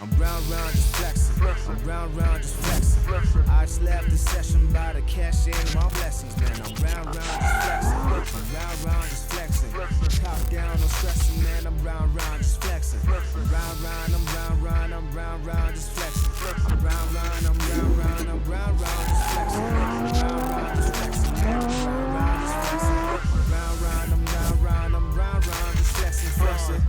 I'm round, just flexing. I'm round, just flexing. I just left the session by the cash in my blessings, man. I'm round, just flexing. I'm round, just flexing. Top down, no stressing, man. I'm round, just flexing. I'm round, just flexing. I'm round, just flexing. I'm round, just flexing. I'm just flexing, man. I'm round, just flexing. I'm round, just flexing.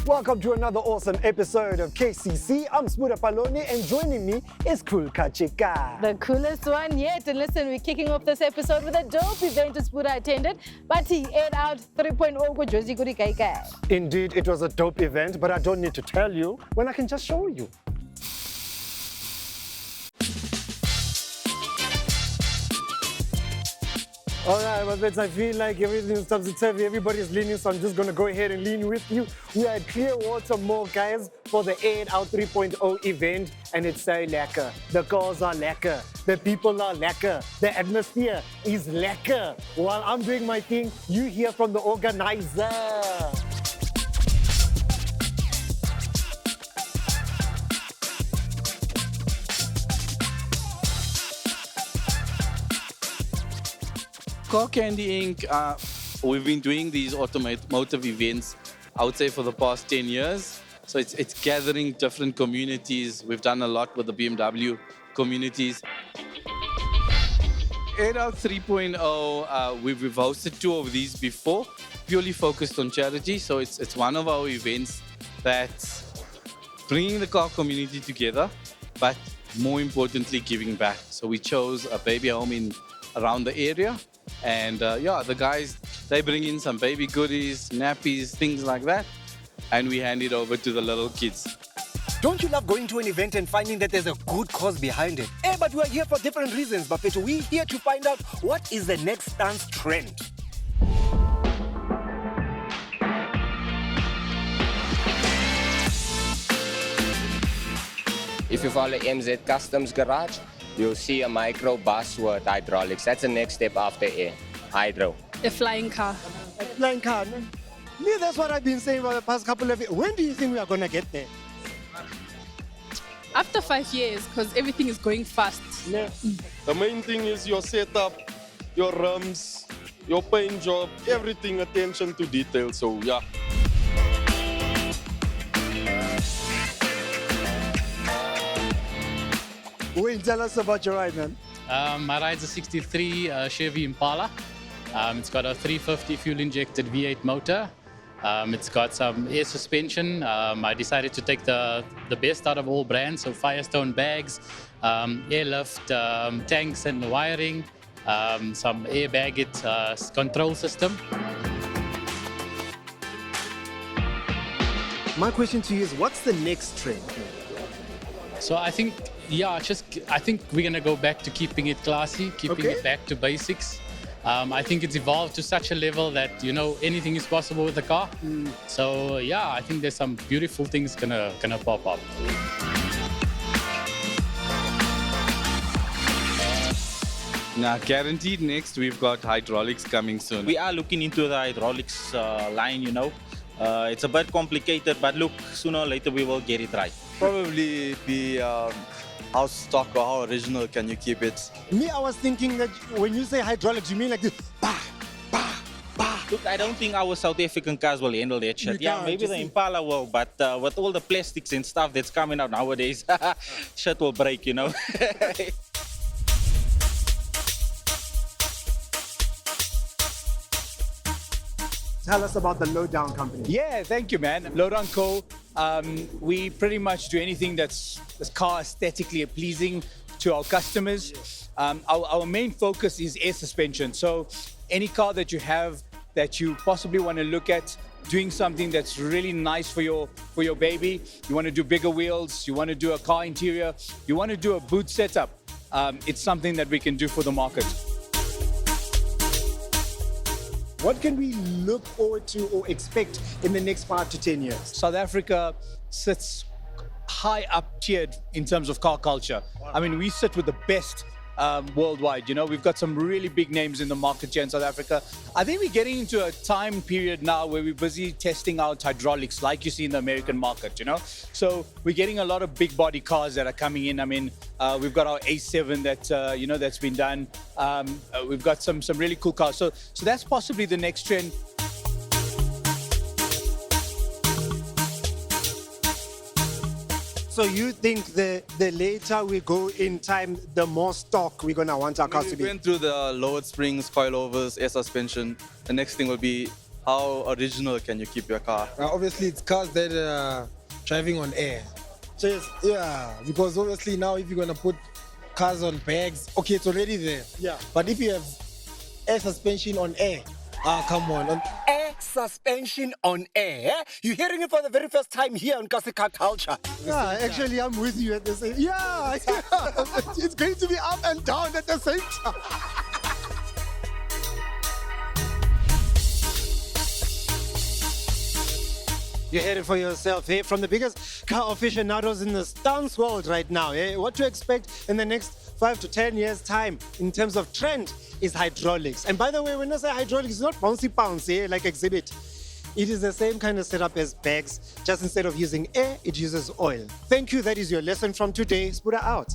Welcome to another awesome episode of KCC. I'm Smuda Paloni and joining me is Cool Kachika. The coolest one yet. And listen, we're kicking off this episode with a dope event Smuda attended. But he aired out 3.0 ko Jozi Kuri Kaikai. Indeed, it was a dope event, but I don't need to tell you when I can just show you. All right, well, I feel like everything is topsy-turvy. Everybody's leaning, so I'm just going to go ahead and lean with you. We are at Clearwater Mall, guys, for the Aired Out 3.0 event, and it's so lekker. The cars are lekker. The people are lekker. The atmosphere is lekker. While I'm doing my thing, you hear from the organizer. Car Candy Inc., we've been doing these automotive events, I would say, for the past 10 years. So it's gathering different communities. We've done a lot with the BMW communities. Aired Out 3.0, we've hosted two of these before, purely focused on charity. So it's one of our events that's bringing the car community together, but more importantly, giving back. So we chose a baby home around the area. And the guys, they bring in some baby goodies, nappies, things like that. And we hand it over to the little kids. Don't you love going to an event and finding that there's a good cause behind it? But we are here for different reasons, but we're here to find out what is the next dance trend. If you follow MZ Customs Garage, you'll see a micro bus with hydraulics. That's the next step after air, hydro. A flying car. A flying car, no? Me, that's what I've been saying for the past couple of years. When do you think we are going to get there? After 5 years, because everything is going fast. Yeah. The main thing is your setup, your rims, your paint job, everything, attention to detail. So, yeah. Wayne, tell us about your ride, man. My ride's a 63 Chevy Impala. It's got a 350 fuel-injected V8 motor. It's got some air suspension. I decided to take the best out of all brands, so Firestone bags, airlift, tanks and wiring, some air baggage control system. My question to you is, what's the next trend? So I think, I think we're going to go back to keeping it classy, keeping it back to basics. I think it's evolved to such a level that, anything is possible with the car. So, I think there's some beautiful things gonna pop up. Now, guaranteed next, we've got hydraulics coming soon. We are looking into the hydraulics line, It's a bit complicated, but look, sooner or later we will get it right. Probably be how stock or how original can you keep it? Me, I was thinking that when you say hydraulics, you mean like this, bah, bah, bah. Look, I don't think our South African cars will handle that shit. You can't, Maybe the Impala will, but with all the plastics and stuff that's coming out nowadays, shit will break, Tell us about the Lowdown company. Yeah, thank you, man. Lowdown Co. We pretty much do anything that's car aesthetically pleasing to our customers. Our main focus is air suspension. So any car that you have that you possibly want to look at doing something that's really nice for your baby, you want to do bigger wheels, you want to do a car interior, you want to do a boot setup, it's something that we can do for the market. What can we look forward to or expect in the next 5 to 10 years? South Africa sits high up tiered in terms of car culture. I mean, we sit with the best worldwide. You know, we've got some really big names in the market here in South Africa. I think we're getting into a time period now where we're busy testing out hydraulics like you see in the American market, you know. So we're getting a lot of big body cars that are coming in. I mean, we've got our A7 that, you know, that's been done. We've got some really cool cars. So that's possibly the next trend. So you think the later we go in time, the more stock we're going to want our cars to be? We went through the lowered springs, coilovers, air suspension. The next thing will be how original can you keep your car? Obviously, it's cars that are driving on air. Cheers. Yeah, because obviously now if you're going to put cars on bags, okay, it's already there. Yeah. But if you have air suspension on air, come on. Air suspension on air. You're hearing it for the very first time here on Kasika Culture. Yeah, actually, I'm with you at the same. Yeah. It's going to be up and down at the same time. You heard it for yourself, hey? From the biggest car aficionados in the stance world right now, hey? What to expect in the next 5 to 10 years' time in terms of trend is hydraulics. And by the way, when I say hydraulics, it's not bouncy, like Exhibit. It is the same kind of setup as bags, just instead of using air, it uses oil. Thank you. That is your lesson from today. Spuda out.